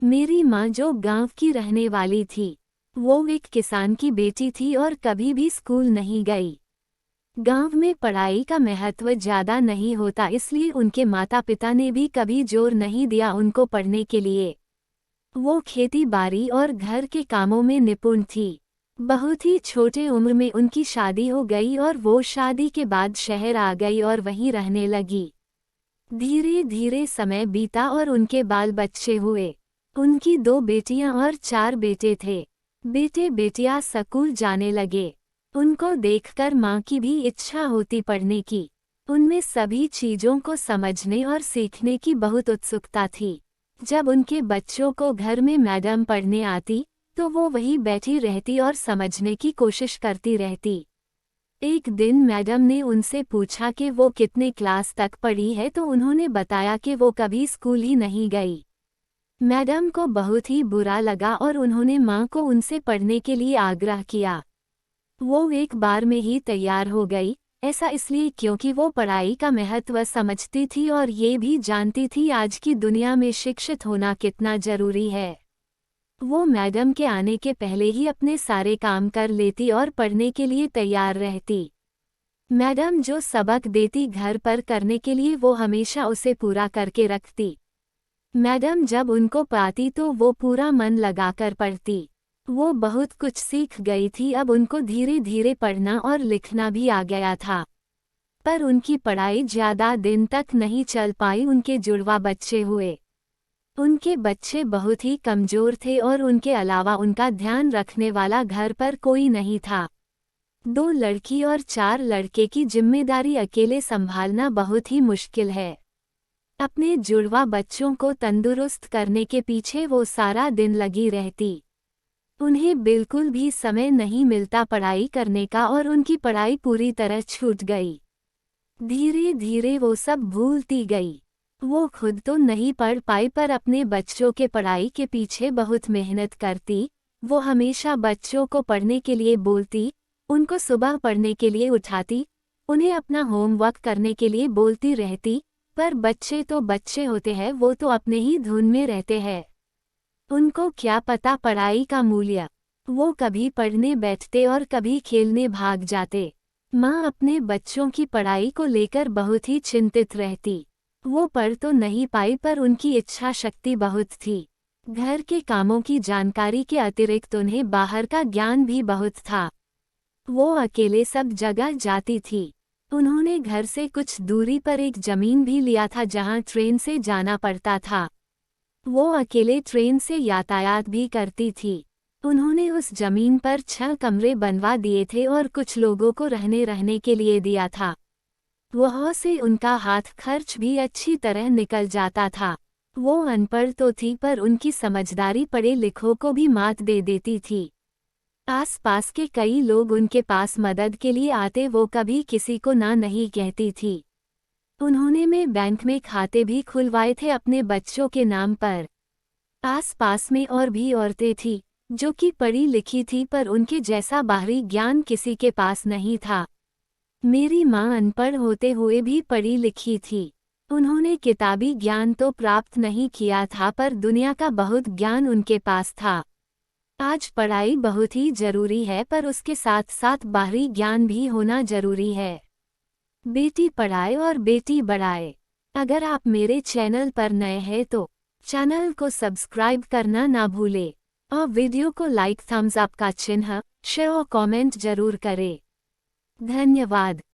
मेरी माँ जो गांव की रहने वाली थी, वो एक किसान की बेटी थी और कभी भी स्कूल नहीं गई। गांव में पढ़ाई का महत्व ज्यादा नहीं होता, इसलिए उनके माता पिता ने भी कभी जोर नहीं दिया उनको पढ़ने के लिए। वो खेती बाड़ी और घर के कामों में निपुण थी। बहुत ही छोटे उम्र में उनकी शादी हो गई और वो शादी के बाद शहर आ गई और वहीं रहने लगी। धीरे धीरे समय बीता और उनके बाल बच्चे हुए। उनकी 2 बेटियां और 4 बेटे थे। बेटे बेटियां स्कूल जाने लगे। उनको देखकर माँ की भी इच्छा होती पढ़ने की। उनमें सभी चीजों को समझने और सीखने की बहुत उत्सुकता थी। जब उनके बच्चों को घर में मैडम पढ़ने आती, तो वो वहीं बैठी रहती और समझने की कोशिश करती रहती। एक दिन मैडम ने उनसे पूछा कि वो कितने क्लास तक पढ़ी है, तो उन्होंने बताया कि वो कभी स्कूल ही नहीं गई। मैडम को बहुत ही बुरा लगा और उन्होंने माँ को उनसे पढ़ने के लिए आग्रह किया। वो एक बार में ही तैयार हो गई, ऐसा इसलिए क्योंकि वो पढ़ाई का महत्व समझती थी और ये भी जानती थी आज की दुनिया में शिक्षित होना कितना जरूरी है। वो मैडम के आने के पहले ही अपने सारे काम कर लेती और पढ़ने के लिए तैयार रहती। मैडम जो सबक देती घर पर करने के लिए, वो हमेशा उसे पूरा करके रखती। मैडम जब उनको पाती तो वो पूरा मन लगाकर पढ़ती। वो बहुत कुछ सीख गई थी, अब उनको धीरे धीरे पढ़ना और लिखना भी आ गया था। पर उनकी पढ़ाई ज्यादा दिन तक नहीं चल पाई। उनके जुड़वा बच्चे हुए। उनके बच्चे बहुत ही कमजोर थे और उनके अलावा उनका ध्यान रखने वाला घर पर कोई नहीं था। 2 लड़की और 4 लड़के की जिम्मेदारी अकेले संभालना बहुत ही मुश्किल है। अपने जुड़वा बच्चों को तंदुरुस्त करने के पीछे वो सारा दिन लगी रहती। उन्हें बिल्कुल भी समय नहीं मिलता पढ़ाई करने का और उनकी पढ़ाई पूरी तरह छूट गई। धीरे धीरे वो सब भूलती गई। वो खुद तो नहीं पढ़ पाई, पर अपने बच्चों के पढ़ाई के पीछे बहुत मेहनत करती। वो हमेशा बच्चों को पढ़ने के लिए बोलती, उनको सुबह पढ़ने के लिए उठाती, उन्हें अपना होमवर्क करने के लिए बोलती रहती। पर बच्चे तो बच्चे होते हैं, वो तो अपने ही धुन में रहते हैं। उनको क्या पता पढ़ाई का मूल्य। वो कभी पढ़ने बैठते और कभी खेलने भाग जाते। माँ अपने बच्चों की पढ़ाई को लेकर बहुत ही चिंतित रहती। वो पढ़ तो नहीं पाई, पर उनकी इच्छा शक्ति बहुत थी। घर के कामों की जानकारी के अतिरिक्त उन्हें बाहर का ज्ञान भी बहुत था। वो अकेले सब जगह जाती थी। उन्होंने घर से कुछ दूरी पर एक जमीन भी लिया था जहां ट्रेन से जाना पड़ता था। वो अकेले ट्रेन से यातायात भी करती थी। उन्होंने उस जमीन पर 6 कमरे बनवा दिए थे और कुछ लोगों को रहने के लिए दिया था। वहाँ से उनका हाथ खर्च भी अच्छी तरह निकल जाता था। वो अनपढ़ तो थी, पर उनकी समझदारी पढ़े लिखों को भी मात दे देती थी। आसपास के कई लोग उनके पास मदद के लिए आते, वो कभी किसी को ना नहीं कहती थी। उन्होंने बैंक में खाते भी खुलवाए थे अपने बच्चों के नाम पर। आसपास में और भी औरतें थीं जो कि पढ़ी लिखी थी, पर उनके जैसा बाहरी ज्ञान किसी के पास नहीं था। मेरी माँ अनपढ़ होते हुए भी पढ़ी लिखी थी। उन्होंने किताबी ज्ञान तो प्राप्त नहीं किया था, पर दुनिया का बहुत ज्ञान उनके पास था। आज पढ़ाई बहुत ही जरूरी है, पर उसके साथ साथ बाहरी ज्ञान भी होना जरूरी है। बेटी पढ़ाए और बेटी बढ़ाए। अगर आप मेरे चैनल पर नए हैं तो चैनल को सब्सक्राइब करना ना भूले और वीडियो को लाइक, थम्स अप का चिन्ह, शेयर और कमेंट जरूर करें। धन्यवाद।